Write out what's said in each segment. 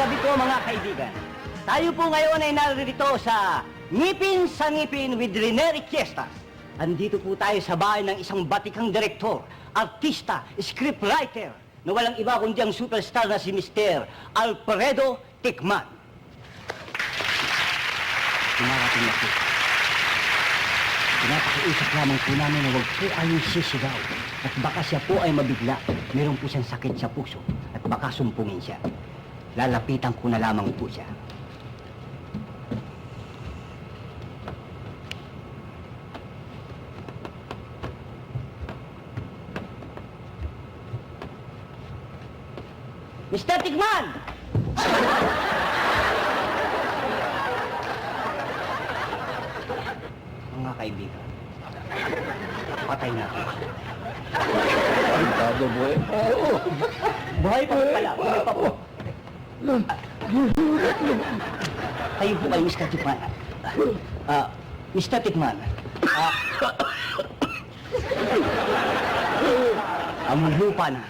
gabi po mga kaibigan. Tayo po ngayon ay narito sa Ngipin sa Ngipin with Rene Riquiestas. Andito po tayo sa bahay ng isang batikang direktor, artista, scriptwriter, na walang iba kundi ang superstar na si Mr. Alfredo Tikman. Pinarating na po. Pinapakiusap lamang po namin na huwag po kayong sisigaw. At baka siya po ay mabigla. Meron po siyang sakit sa puso at baka sumpungin siya. Lalapitan ko na lamang po siya. Mr. Tikman! Mga kaibigan, patay na ako. Ay, bago buhay pa ako. Buhay pa pala, buhay pa po. Kayo po kayo, Mr. Tikman. Mr. Tikman. Among lupa na.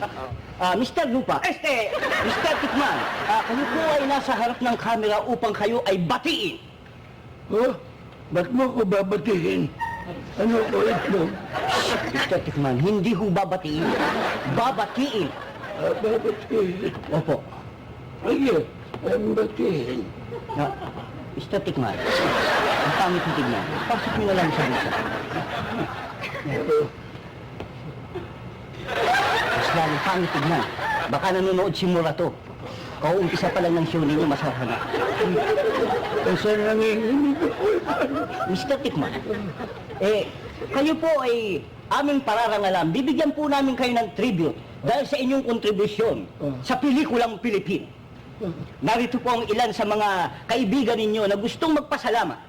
Mr. Lupa, Mr. Tikman, kayo po ay nasa harap ng kamera upang kayo ay batiin. Oh, ba't mo ko babatiin? Ano ko ito? Mr. Tikman, hindi ho babatiin. Babatiin. Babatiin? Opo. Ay, ang batiin. Mr. Tikman, ang pangit ng tignan. Pasok nyo na lang sa bisa. Mas lalong pangit tignan. Baka nanonood si Murato. Kauumpisa pa lang ng show ninyo, masarap na. Saan nanginginig ako? Mr. Tikman, kayo po ay aming pararangalan. Bibigyan po namin kayo ng tribute dahil sa inyong kontribusyon sa pelikulang Pilipino. Narito po ang ilan sa mga kaibigan ninyo na gustong magpasalamat.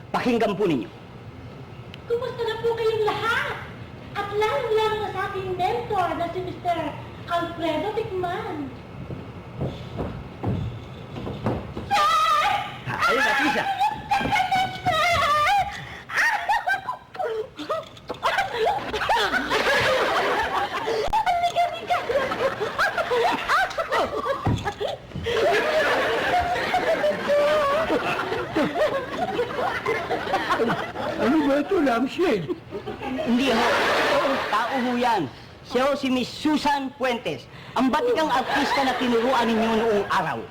Pakinggan po ninyo. Kumusta na po kayong lahat? At lalong-lalo na sa aking mentor na si Mr. Alfredo Tikman. Sir! Ayun na, Tisa. Ano ba ito, lampshade? Hindi ho. Tao ho yan. Siya ho si Miss Susan Puentes, ang batikang artista na tinuruan ninyo noong araw.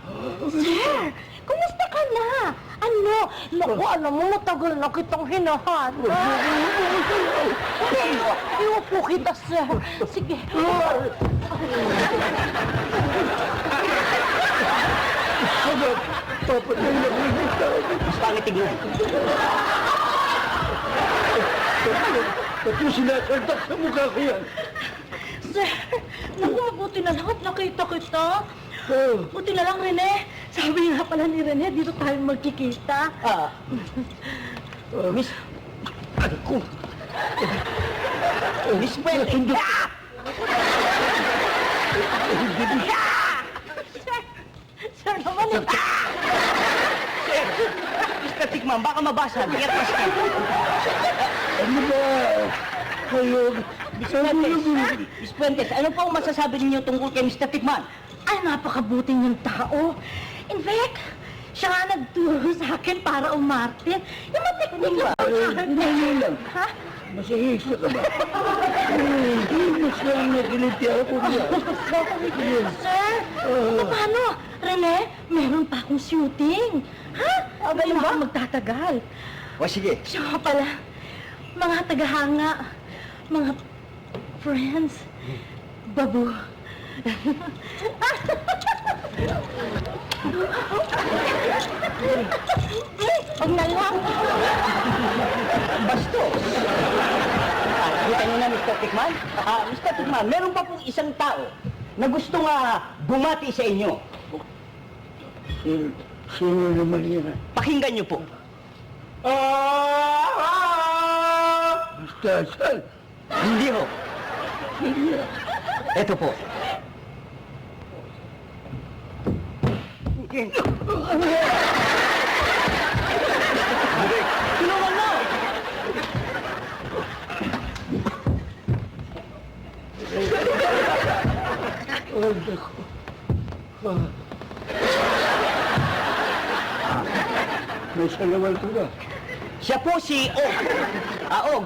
Sir! Kumusta ka na? Ano? Naku, alam mo, matagal na kitang hinahanap. Iupo kita, sir. Sige. Papatay na ko yung tao. Mas pangit tignan. Ba't mo sinasaltak sa mukha ko yan? Sir, naku, mabuti na lang at nakita kita. Oh, Buti na lang, Rene. Sabi nga pala ni Rene, dito tayo magkikita. Miss... Ano ko? Miss Puentes. Sir naman eh. Mr. Tikman, baka mabasa. Get mas ka. ano ba? Kayo, Miss Puentes, ano po ang masasabi ninyo tungkol kay Mr. Tikman? Ay, napakabuting yung tao. In fact, siya nga nagturo sa akin para umarte. Yung mga teknik Ngayon lang. Ha? Masahisa ka ba? Hindi mas lang nakiliti ako niya. Sir, paano? Rene, meron pa akong shooting. Ha? Abay Hindi ba? ako magtatagal. O sige. Siya nga pala, mga tagahanga, mga friends, babu. Huwag na lang. Bastos. Kita niyo na, Mr. Tikman? Mr. Tikman, meron pa pong isang tao na gusto nga bumati sa inyo. Sino naman yan? Pakinggan niyo po. Basta saan? Hindi ho. Ito po. Tulungan mo! Oh, naku. salamat ko na. Siya po si Og. Og.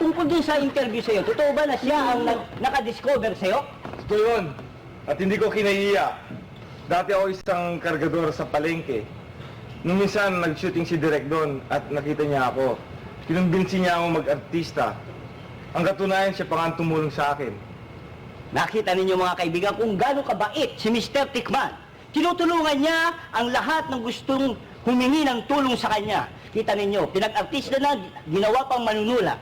Tungkol din sa interview sa'yo, totoo ba na siya ang nakadiscover sa'yo? Ito yun. At hindi ko kinahiya. Dati ako isang kargador sa palengke. Nung minsan, nag-shooting si Direk doon at nakita niya ako. Kinumbinsi niya ako mag-artista. Ang katunayan, siya pa nga ang tumulong sa akin. Nakita ninyo mga kaibigan kung gaano kabait si Mr. Tikman. Tinutulungan niya ang lahat ng gustong humingi ng tulong sa kanya. Kita ninyo, pinag-artista na, ginawa pang manunula.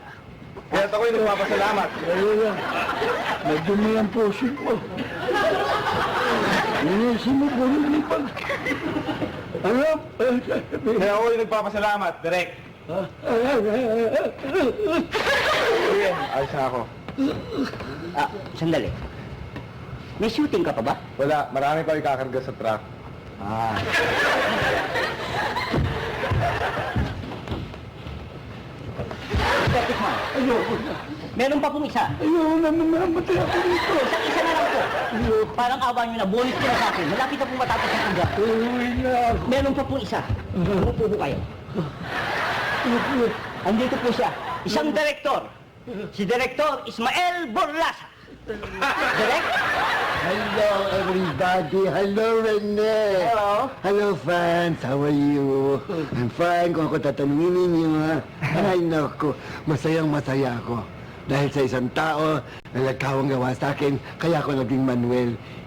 Kaya ako'y nagpapasalamat. Ayun lang. Nadumi ang puso ko. Inisin mo po lumipag. Alam? Kaya ako'y nagpapasalamat, Direk. Sige, ayos na ako. Sandali. May shooting ka pa ba? Wala, marami pa ikakarga sa truck. Mr. Tikman, Ayoko na. meron pa pong isa. Ayoko na, mamamatay ako dito. Isa na lang po. Parang awa nyo na, bonus ko na sa akin. Malapit na pong matapos ang program. Uwi na ako. Meron pa pong isa. Umupo po kayo. Andito po siya. Isang direktor. Si Direktor Ismael Borlasa. Direk? Hello, everybody. Hello, Rene. Hello. Hello, fans. How are you? I'm fine. Kung ako tatanungin ninyo, ha? Ay, naku. Masayang-masaya ako. Dahil sa isang tao na nagkawang gawa sa akin, kaya ako naging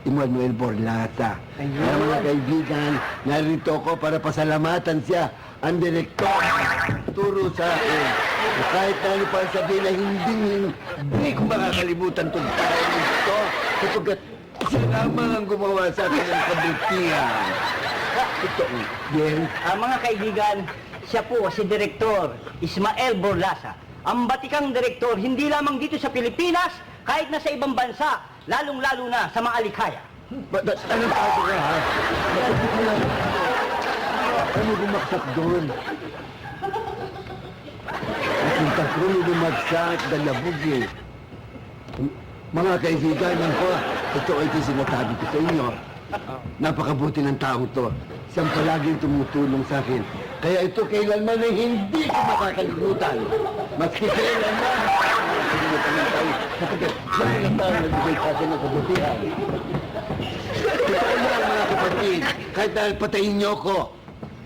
Emmanuel Borlasa. Kaya mga kaibigan, narito ako para pasalamatan siya, ang direktor. Turo sa akin. Kahit na ano pa sabihin na hindi ko makakalimutan itong tao nito. Sapagkat siya lamang ang gumawa sa akin ng kabutihan. Ito, yes. Mga kaibigan, siya po si Direktor Ismael Borlasa. Ang batikang direktor, hindi lamang dito sa Pilipinas, kahit na sa ibang bansa, lalong-lalo na sa mga alikaya. Ano pa ako ka, ha? Ano bumaksak doon? Nakita ko may bumagsak, dalabog eh. Mga kaibigan, ako, ito ay sinasabi ko sa inyo. Napakabuti ng taong to. Siyang palaging tumutulong sa akin. Kaya ito kailanman ay hindi ko makakalimutan. Maski kailanman. Nakakalimutan ng tayo. Sapagkat siya ang tao nagbigay sa akin ng kabutihan. Totoo yan, mga kapatid. Kahit dahil patayin niyo ko.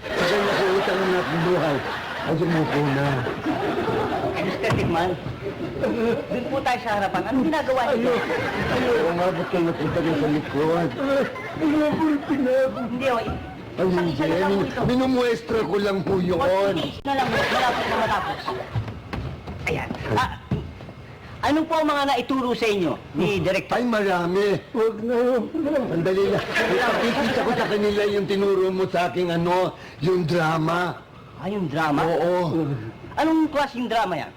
Sabay nakuutang ng aking buhay. Ay, sumuko na. Mr. Tikman, doon po tayo sa harapan. Anong ginagawa niyo? Ayaw, umabot kayo napunta niyo sa likod. Umabot na ako. Hindi, o. Ay, hindi. Isa na lang po ito. Minumuestra ko lang po yun. Tiis na lang, malapit na matapos. Ayan. Ano po ang mga naituro sa inyo ni Direktor? Ay, marami. Huwag na. Sandali lang. Ipakikita ko sa kanila yung tinuro mo sa aking yung drama. Yung drama? Oo. Anong klaseng drama yan?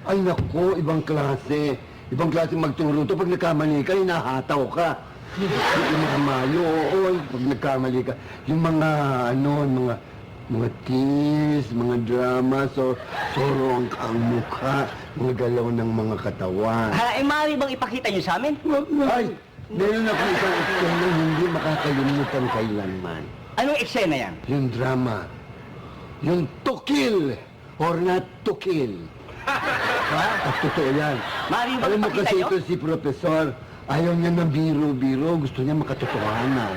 Ay, naku, ibang klase. Ibang klase magturo to. Pag nagkamali ka, hinahataw ka. Yung mga malo, oo. Pag nagkamali ka. Yung mga, mga tease, mga drama, sorong ang mukha, mga galaw ng mga katawan. Maaari bang ipakita niyo sa amin? Ay, meron ako isang eksena hindi makakalimutan kailanman. Anong eksena yan? Yung drama. Yung to kill or not to kill. At totoo yan. Maaari bang Alam mo ipakita kasi niyo? ito si Profesor, ayaw niya ng biro-biro, gusto niya makatotohanan.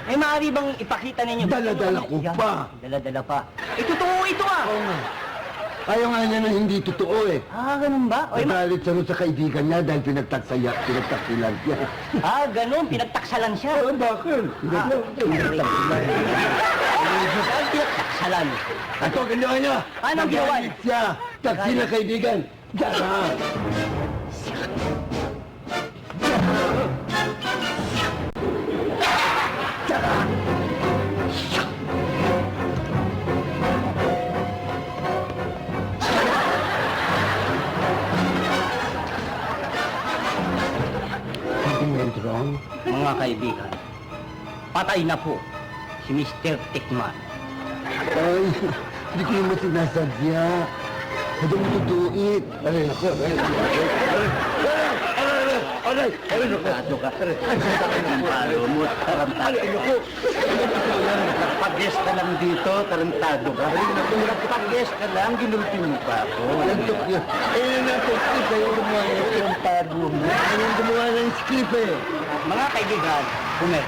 Maaari bang ipakita ninyo? Dala-dala ko Yan, pa. Dala-dala pa. Totoo ito ah! Oo nga. Ayaw nga niya na hindi totoo eh. Ganun ba? Nagalit siya rin sa kaibigan niya dahil pinagtaksilan siya. Ganun, pinagtaksalan siya. Bakit? Pinagtaksalan. Pinagtaksalan. Ito, ginawa niya. Anong ginawa niya? Nagalit siya. Taksi na kaibigan. Diyan. Something went wrong? Mga kaibigan, patay na po si Mr. Tikman. Ay, hindi ko naman sinasadya. Hindi mo tutuit. Aray, ako. Aray, naku. Kaso ka. Ang paro mo, tarantado. Aray, naku. Pag Pag-guest ka lang dito, tarantado ka. Kung pag-guest ka lang, ginulpi mo pa ako. Walang tukyo. Eh, natukyo kayo gumawa ng tarantado mo. Ayun gumawa ng script eh. Mga kaibigan, Homer,